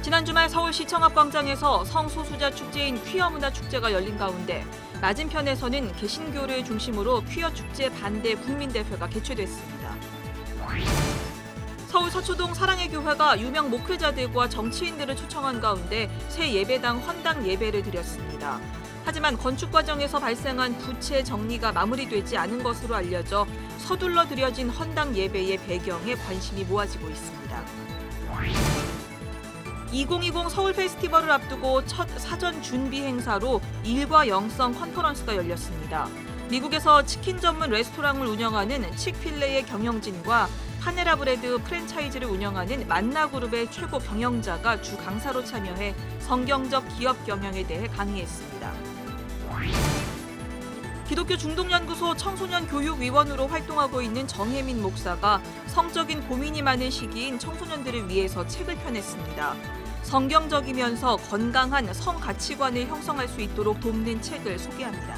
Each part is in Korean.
지난 주말 서울시청 앞 광장에서 성소수자 축제인 퀴어 문화 축제가 열린 가운데 맞은편에서는 개신교를 중심으로 퀴어 축제 반대 국민대회가 개최됐습니다. 서울 서초동 사랑의 교회가 유명 목회자들과 정치인들을 초청한 가운데 새 예배당 헌당 예배를 드렸습니다. 하지만 건축 과정에서 발생한 부채 정리가 마무리되지 않은 것으로 알려져 서둘러 드려진 헌당 예배의 배경에 관심이 모아지고 있습니다. 2020 서울 페스티벌을 앞두고 첫 사전 준비 행사로 일과 영성 컨퍼런스가 열렸습니다. 미국에서 치킨 전문 레스토랑을 운영하는 칙필레의 경영진과 파네라브레드 프랜차이즈를 운영하는 만나그룹의 최고 경영자가 주 강사로 참여해 성경적 기업 경영에 대해 강의했습니다. 기독교 중동연구소 청소년교육위원으로 활동하고 있는 정혜민 목사가 성적인 고민이 많은 시기인 청소년들을 위해서 책을 펴냈습니다. 성경적이면서 건강한 성 가치관을 형성할 수 있도록 돕는 책을 소개합니다.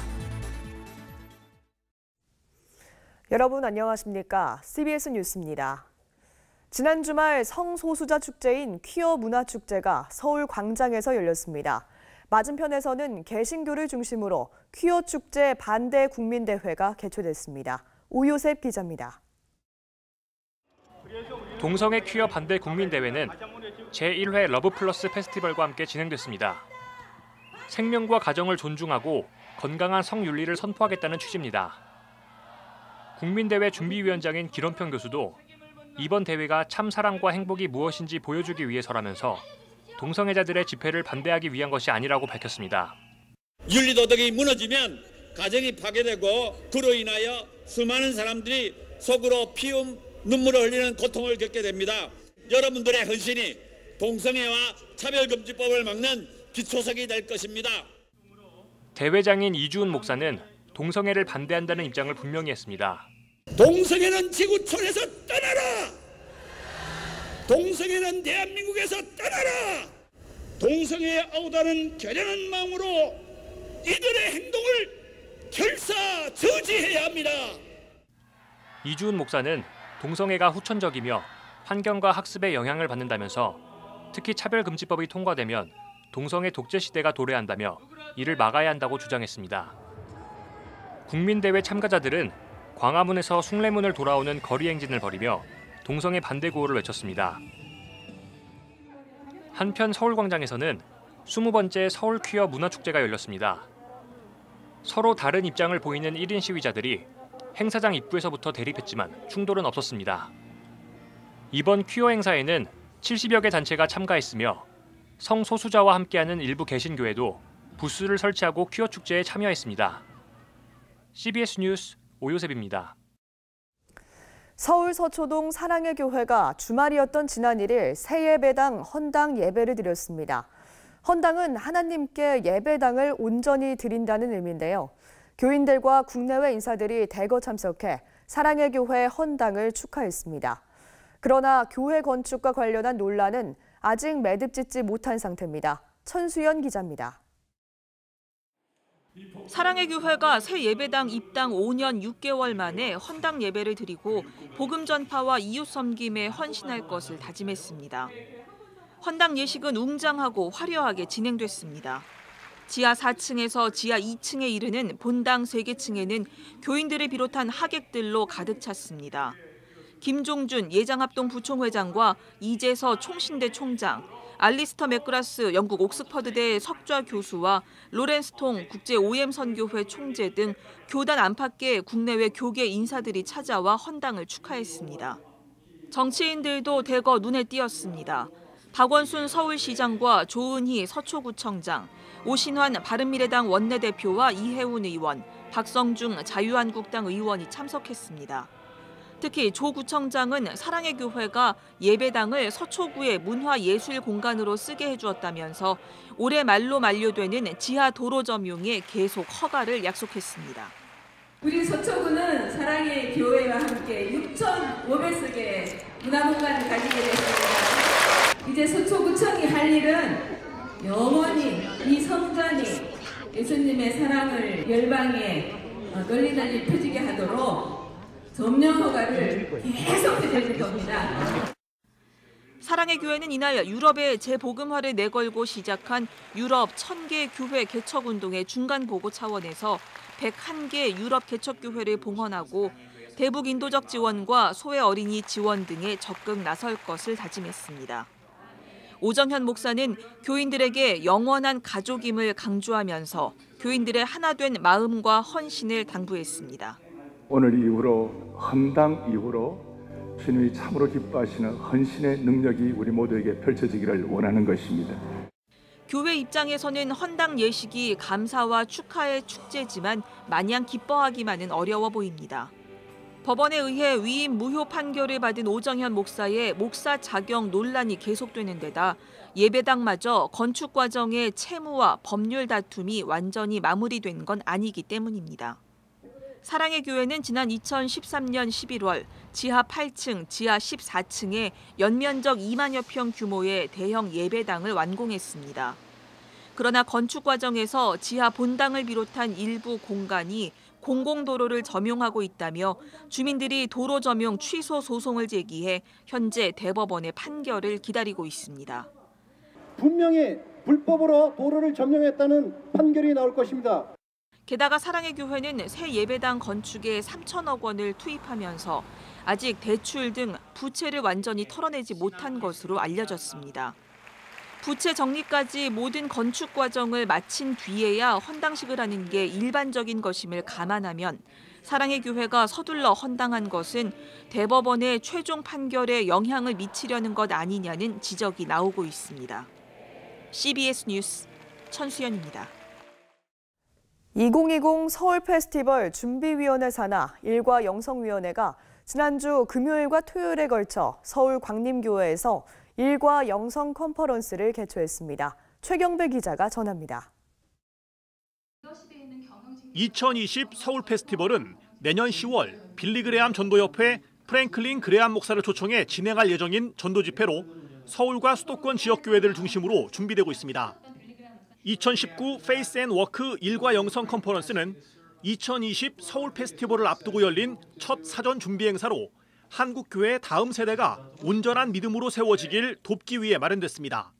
여러분 안녕하십니까? CBS 뉴스입니다. 지난 주말 성소수자 축제인 퀴어 문화 축제가 서울 광장에서 열렸습니다. 맞은편에서는 개신교를 중심으로 퀴어 축제 반대 국민대회가 개최됐습니다. 오요셉 기자입니다. 동성애 퀴어 반대 국민대회는 제1회 러브플러스 페스티벌과 함께 진행됐습니다. 생명과 가정을 존중하고 건강한 성윤리를 선포하겠다는 취지입니다. 국민대회 준비위원장인 기론평 교수도 이번 대회가 참 사랑과 행복이 무엇인지 보여주기 위해서라면서 동성애자들의 집회를 반대하기 위한 것이 아니라고 밝혔습니다. 윤리도덕이 무너지면 가정이 파괴되고 그로 인하여 수많은 사람들이 속으로 피움, 눈물을 흘리는 고통을 겪게 됩니다. 여러분들의 헌신이 동성애와 차별금지법을 막는 기초석이 될 것입니다. 대회장인 이주은 목사는 동성애를 반대한다는 입장을 분명히 했습니다. 동성애는 지구촌에서 떠나라! 동성애는 대한민국에서 떠나라! 동성애에 아우다는 결연한 마음으로 이들의 행동을 결사 저지해야 합니다. 이주은 목사는 동성애가 후천적이며 환경과 학습에 영향을 받는다면서 특히 차별금지법이 통과되면 동성애 독재 시대가 도래한다며 이를 막아야 한다고 주장했습니다. 국민대회 참가자들은 광화문에서 숭례문을 돌아오는 거리 행진을 벌이며 동성애 반대 구호를 외쳤습니다. 한편 서울광장에서는 20번째 서울 퀴어 문화축제가 열렸습니다. 서로 다른 입장을 보이는 1인 시위자들이 행사장 입구에서부터 대립했지만 충돌은 없었습니다. 이번 퀴어 행사에는 70여 개 단체가 참가했으며 성소수자와 함께하는 일부 개신교회도 부스를 설치하고 퀴어 축제에 참여했습니다. CBS 뉴스 오요셉입니다. 서울 서초동 사랑의 교회가 주말이었던 지난 1일 새 예배당 헌당 예배를 드렸습니다. 헌당은 하나님께 예배당을 온전히 드린다는 의미인데요. 교인들과 국내외 인사들이 대거 참석해 사랑의 교회 헌당을 축하했습니다. 그러나 교회 건축과 관련한 논란은 아직 매듭짓지 못한 상태입니다. 천수연 기자입니다. 사랑의 교회가 새 예배당 입당 5년 6개월 만에 헌당 예배를 드리고 복음 전파와 이웃 섬김에 헌신할 것을 다짐했습니다. 헌당 예식은 웅장하고 화려하게 진행됐습니다. 지하 4층에서 지하 2층에 이르는 본당 3개층에는 교인들을 비롯한 하객들로 가득 찼습니다. 김종준 예장합동 부총회장과 이재서 총신대 총장, 알리스터 맥그라스 영국 옥스퍼드대 석좌 교수와 로렌스 통 국제 OM 선교회 총재 등 교단 안팎의 국내외 교계 인사들이 찾아와 헌당을 축하했습니다. 정치인들도 대거 눈에 띄었습니다. 박원순 서울시장과 조은희 서초구청장, 오신환 바른미래당 원내대표와 이혜훈 의원, 박성중 자유한국당 의원이 참석했습니다. 특히 조 구청장은 사랑의 교회가 예배당을 서초구의 문화예술 공간으로 쓰게 해주었다면서 올해 말로 만료되는 지하 도로 점용에 계속 허가를 약속했습니다. 우리 서초구는 사랑의 교회와 함께 6,500석의 문화공간을 가지게 됐습니다. 이제 서초구청이 할 일은 영원히 이 성전이 예수님의 사랑을 열방에 널리 펴지게 하도록 점령 허가를 계속 해드릴 겁니다. 사랑의 교회는 이날 유럽의 재복음화를 내걸고 시작한 유럽 1000개 교회 개척운동의 중간 보고 차원에서 101개 유럽 개척교회를 봉헌하고 대북 인도적 지원과 소외 어린이 지원 등에 적극 나설 것을 다짐했습니다. 오정현 목사는 교인들에게 영원한 가족임을 강조하면서 교인들의 하나된 마음과 헌신을 당부했습니다. 오늘 이후로 헌당 이후로 주님이 참으로 기뻐하시는 헌신의 능력이 우리 모두에게 펼쳐지기를 원하는 것입니다. 교회 입장에서는 헌당 예식이 감사와 축하의 축제지만 마냥 기뻐하기만은 어려워 보입니다. 법원에 의해 위임 무효 판결을 받은 오정현 목사의 목사 자격 논란이 계속되는 데다 예배당마저 건축 과정의 채무와 법률 다툼이 완전히 마무리된 건 아니기 때문입니다. 사랑의 교회는 지난 2013년 11월 지하 8층, 지하 14층에 연면적 2만여 평 규모의 대형 예배당을 완공했습니다. 그러나 건축 과정에서 지하 본당을 비롯한 일부 공간이 공공도로를 점용하고 있다며 주민들이 도로 점용 취소 소송을 제기해 현재 대법원의 판결을 기다리고 있습니다. 분명히 불법으로 도로를 점용했다는 판결이 나올 것입니다. 게다가 사랑의 교회는 새 예배당 건축에 3천억 원을 투입하면서 아직 대출 등 부채를 완전히 털어내지 못한 것으로 알려졌습니다. 부채 정리까지 모든 건축 과정을 마친 뒤에야 헌당식을 하는 게 일반적인 것임을 감안하면 사랑의 교회가 서둘러 헌당한 것은 대법원의 최종 판결에 영향을 미치려는 것 아니냐는 지적이 나오고 있습니다. CBS 뉴스 천수연입니다. 2020 서울 페스티벌 준비위원회 산하 일과 영성위원회가 지난주 금요일과 토요일에 걸쳐 서울 광림교회에서 일과 영성 컨퍼런스를 개최했습니다. 최경배 기자가 전합니다. 2020 서울 페스티벌은 내년 10월 빌리 그레암 전도협회 프랭클린 그레암 목사를 초청해 진행할 예정인 전도 집회로 서울과 수도권 지역교회들을 중심으로 준비되고 있습니다. 2019 페이스 앤 워크 일과 영성 컨퍼런스는 2020 서울 페스티벌을 앞두고 열린 첫 사전 준비 행사로 한국교회의 다음 세대가 온전한 믿음으로 세워지길 돕기 위해 마련됐습니다.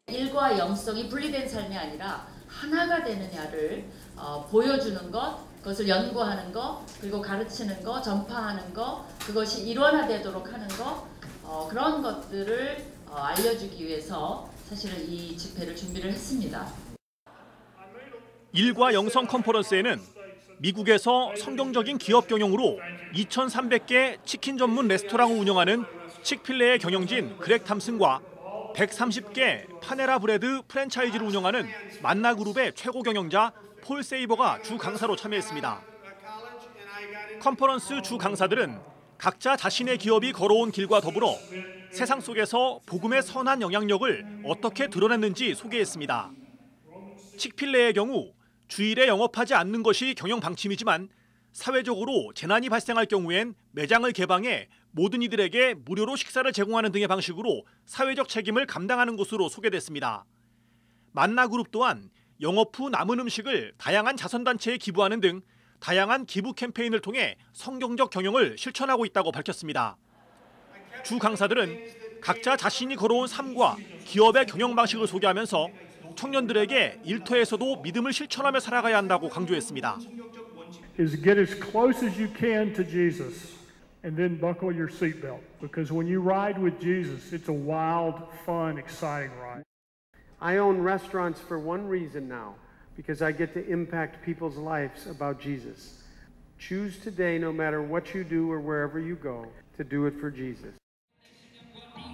일과 영성이 분리된 삶이 아니라 하나가 되느냐를 보여주는 것, 그것을 연구하는 것, 그리고 가르치는 것, 전파하는 것, 그것이 일원화되도록 하는 것, 그런 것들을 알려주기 위해서 사실은 이 집회를 준비를 했습니다. 일과 영성 컨퍼런스에는 미국에서 성경적인 기업 경영으로 2,300개 치킨 전문 레스토랑을 운영하는 칙필레의 경영진 그렉 탐슨과 130개 파네라 브레드 프랜차이즈를 운영하는 만나그룹의 최고 경영자 폴 세이버가 주 강사로 참여했습니다. 컨퍼런스 주 강사들은 각자 자신의 기업이 걸어온 길과 더불어 세상 속에서 복음의 선한 영향력을 어떻게 드러냈는지 소개했습니다. 칙필레의 경우 주일에 영업하지 않는 것이 경영 방침이지만 사회적으로 재난이 발생할 경우엔 매장을 개방해 모든 이들에게 무료로 식사를 제공하는 등의 방식으로 사회적 책임을 감당하는 것으로 소개됐습니다. 만나그룹 또한 영업 후 남은 음식을 다양한 자선단체에 기부하는 등 다양한 기부 캠페인을 통해 성경적 경영을 실천하고 있다고 밝혔습니다. 주 강사들은 각자 자신이 걸어온 삶과 기업의 경영 방식을 소개하면서 청년들에게 일터에서도 믿음을 실천하며 살아가야 한다고 강조했습니다. is get as close as you can to Jesus and then buckle your seatbelt because when you ride with Jesus it's a wild, fun, exciting ride. I own restaurants for one reason now because I get to impact people's lives about Jesus. Choose today no matter what you do or wherever you go to do it for Jesus.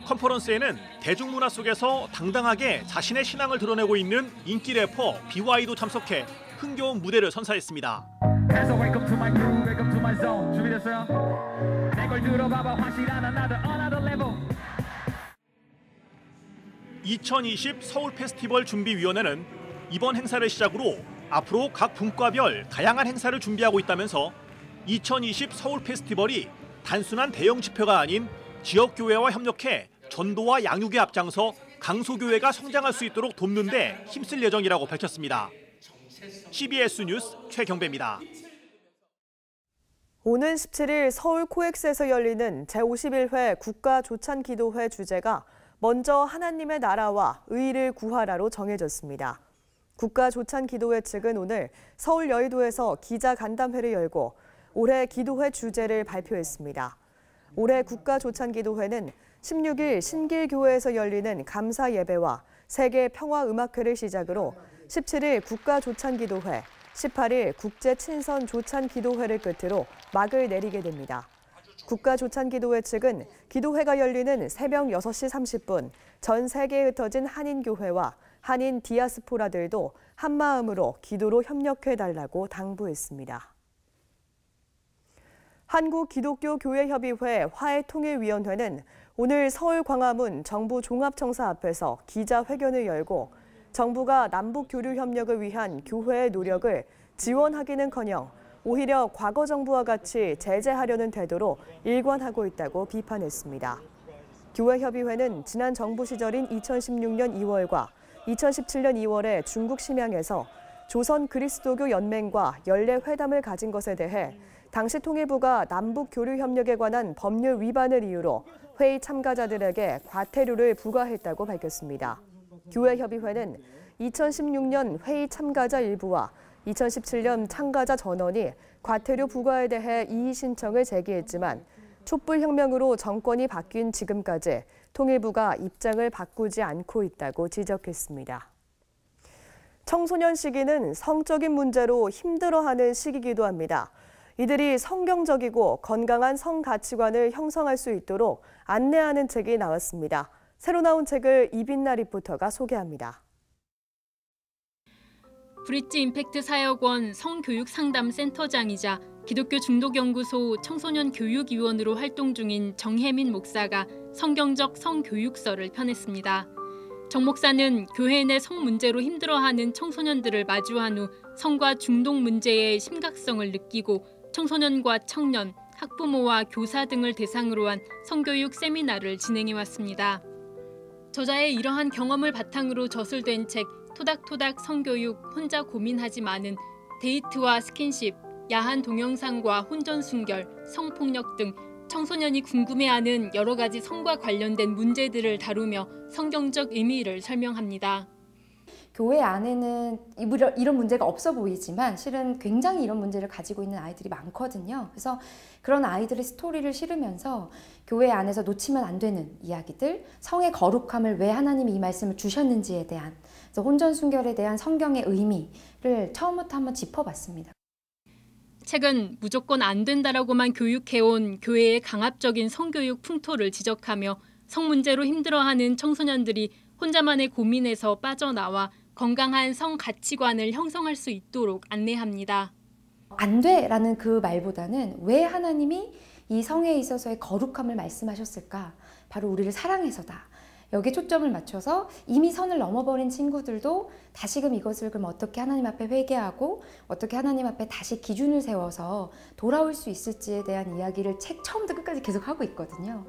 컨퍼런스에는 대중문화 속에서 당당하게 자신의 신앙을 드러내고 있는 인기 래퍼 BY도 참석해 흥겨운 무대를 선사했습니다. 2020 서울 페스티벌 준비위원회는 이번 행사를 시작으로 앞으로 각 분과별 다양한 행사를 준비하고 있다면서 2020 서울 페스티벌이 단순한 대형 집회가 아닌 지역교회와 협력해 전도와 양육에 앞장서 강소교회가 성장할 수 있도록 돕는 데 힘쓸 예정이라고 밝혔습니다. CBS 뉴스 최경배입니다. 오는 17일 서울 코엑스에서 열리는 제51회 국가조찬기도회 주제가 먼저 하나님의 나라와 의를 구하라로 정해졌습니다. 국가조찬기도회 측은 오늘 서울 여의도에서 기자간담회를 열고 올해 기도회 주제를 발표했습니다. 올해 국가조찬기도회는 16일 신길교회에서 열리는 감사예배와 세계평화음악회를 시작으로 17일 국가조찬기도회, 18일 국제친선조찬기도회를 끝으로 막을 내리게 됩니다. 국가조찬기도회 측은 기도회가 열리는 새벽 6시 30분 전 세계에 흩어진 한인교회와 한인 디아스포라들도 한마음으로 기도로 협력해달라고 당부했습니다. 한국기독교교회협의회 화해통일위원회는 오늘 서울 광화문 정부 종합청사 앞에서 기자회견을 열고 정부가 남북교류 협력을 위한 교회의 노력을 지원하기는커녕 오히려 과거 정부와 같이 제재하려는 태도로 일관하고 있다고 비판했습니다. 교회협의회는 지난 정부 시절인 2016년 2월과 2017년 2월에 중국 심양에서 조선 그리스도교 연맹과 연례 회담을 가진 것에 대해 당시 통일부가 남북 교류 협력에 관한 법률 위반을 이유로 회의 참가자들에게 과태료를 부과했다고 밝혔습니다. 교회협의회는 2016년 회의 참가자 일부와 2017년 참가자 전원이 과태료 부과에 대해 이의 신청을 제기했지만 촛불혁명으로 정권이 바뀐 지금까지 통일부가 입장을 바꾸지 않고 있다고 지적했습니다. 청소년 시기는 성적인 문제로 힘들어하는 시기이기도 합니다. 이들이 성경적이고 건강한 성 가치관을 형성할 수 있도록 안내하는 책이 나왔습니다. 새로 나온 책을 이빈나 리포터가 소개합니다. 브릿지 임팩트 사역원 성교육상담센터장이자 기독교 중독연구소 청소년 교육위원으로 활동 중인 정혜민 목사가 성경적 성교육서를 펴냈습니다. 정 목사는 교회 내 성 문제로 힘들어하는 청소년들을 마주한 후 성과 중독 문제의 심각성을 느끼고 청소년과 청년, 학부모와 교사 등을 대상으로 한 성교육 세미나를 진행해왔습니다. 저자의 이러한 경험을 바탕으로 저술된 책 토닥토닥 성교육 혼자 고민하지 마는 데이트와 스킨십, 야한 동영상과 혼전순결, 성폭력 등 청소년이 궁금해하는 여러 가지 성과 관련된 문제들을 다루며 성경적 의미를 설명합니다. 교회 안에는 이런 문제가 없어 보이지만 실은 굉장히 이런 문제를 가지고 있는 아이들이 많거든요. 그래서 그런 아이들의 스토리를 실으면서 교회 안에서 놓치면 안 되는 이야기들, 성의 거룩함을 왜 하나님이 이 말씀을 주셨는지에 대한, 그래서 혼전순결에 대한 성경의 의미를 처음부터 한번 짚어봤습니다. 책은 무조건 안 된다라고만 교육해온 교회의 강압적인 성교육 풍토를 지적하며 성 문제로 힘들어하는 청소년들이 혼자만의 고민에서 빠져나와 건강한 성 가치관을 형성할 수 있도록 안내합니다. 안 돼라는 그 말보다는 왜 하나님이 이 성에 있어서의 거룩함을 말씀하셨을까? 바로 우리를 사랑해서다. 여기에 초점을 맞춰서 이미 선을 넘어버린 친구들도 다시금 이것을 그럼 어떻게 하나님 앞에 회개하고 어떻게 하나님 앞에 다시 기준을 세워서 돌아올 수 있을지에 대한 이야기를 책 처음부터 끝까지 계속 하고 있거든요.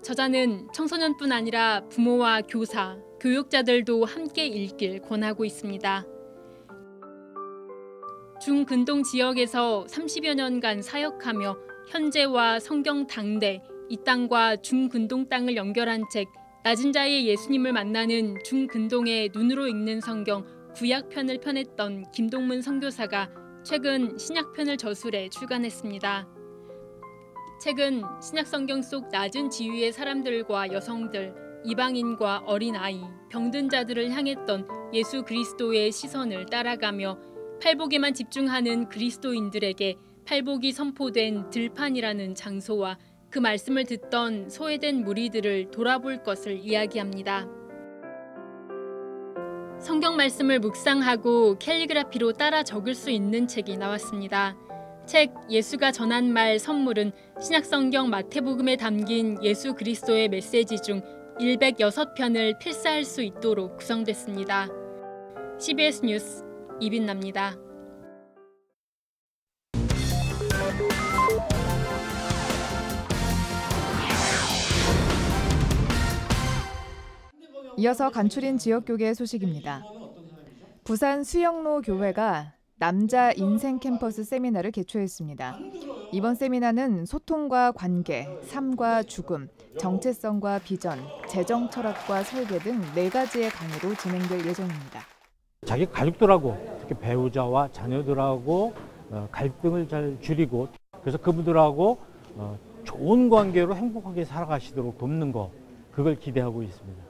저자는 청소년뿐 아니라 부모와 교사, 교육자들도 함께 읽길 권하고 있습니다. 중근동 지역에서 30여 년간 사역하며 현재와 성경 당대, 이 땅과 중근동 땅을 연결한 책 낮은 자의 예수님을 만나는 중근동의 눈으로 읽는 성경 구약편을 펴냈던 김동문 선교사가 최근 신약편을 저술해 출간했습니다. 책은 신약성경 속 낮은 지위의 사람들과 여성들, 이방인과 어린아이, 병든 자들을 향했던 예수 그리스도의 시선을 따라가며 팔복에만 집중하는 그리스도인들에게 팔복이 선포된 들판이라는 장소와 그 말씀을 듣던 소외된 무리들을 돌아볼 것을 이야기합니다. 성경 말씀을 묵상하고 캘리그라피로 따라 적을 수 있는 책이 나왔습니다. 책 예수가 전한 말 선물은 신약성경 마태복음에 담긴 예수 그리스도의 메시지 중 106편을 필사할 수 있도록 구성됐습니다. CBS 뉴스 이빈나입니다. 이어서 간추린 지역교계 소식입니다. 부산 수영로 교회가 남자 인생 캠퍼스 세미나를 개최했습니다. 이번 세미나는 소통과 관계, 삶과 죽음, 정체성과 비전, 재정 철학과 설계 등 4가지의 강의로 진행될 예정입니다. 자기 가족들하고, 특히 배우자와 자녀들하고 갈등을 잘 줄이고, 그래서 그분들하고 좋은 관계로 행복하게 살아가시도록 돕는 거, 그걸 기대하고 있습니다.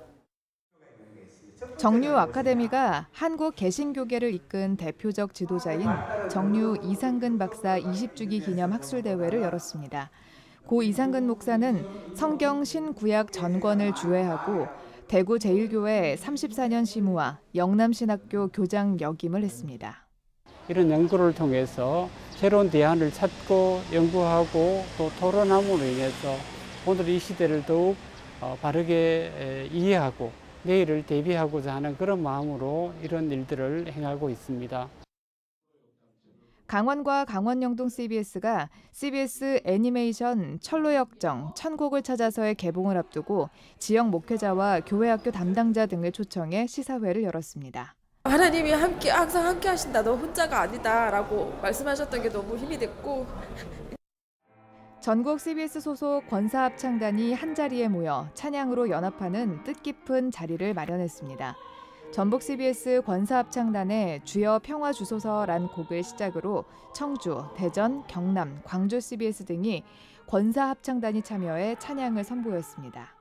정류 아카데미가 한국 개신교계를 이끈 대표적 지도자인 정류 이상근 박사 20주기 기념 학술대회를 열었습니다. 고 이상근 목사는 성경 신구약 전권을 주회하고 대구 제1교회 34년 시무와 영남신학교 교장 역임을 했습니다. 이런 연구를 통해서 새로운 대안을 찾고 연구하고 또 토론함으로 인해서 오늘 이 시대를 더욱 바르게 이해하고 내일을 대비하고자 하는 그런 마음으로 이런 일들을 행하고 있습니다. 강원과 강원영동 CBS가 CBS 애니메이션 철로역정 천국을 찾아서의 개봉을 앞두고 지역 목회자와 교회학교 담당자 등을 초청해 시사회를 열었습니다. 하나님이 항상 함께 하신다. 너 혼자가 아니다라고 말씀하셨던 게 너무 힘이 됐고. 전국 CBS 소속 권사합창단이 한자리에 모여 찬양으로 연합하는 뜻깊은 자리를 마련했습니다. 전북 CBS 권사합창단의 주여 평화 주소서란 곡을 시작으로 청주, 대전, 경남, 광주 CBS 등이 권사합창단이 참여해 찬양을 선보였습니다.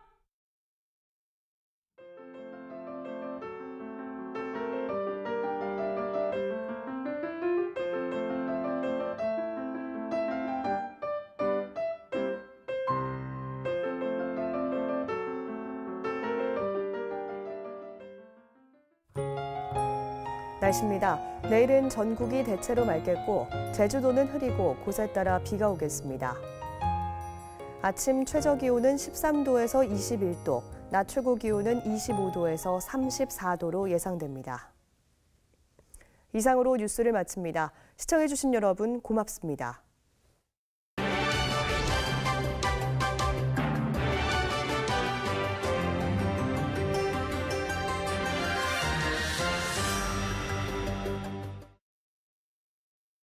날씨입니다. 내일은 전국이 대체로 맑겠고 제주도는 흐리고 곳에 따라 비가 오겠습니다. 아침 최저 기온은 13도에서 21도, 낮 최고 기온은 25도에서 34도로 예상됩니다. 이상으로 뉴스를 마칩니다. 시청해주신 여러분 고맙습니다.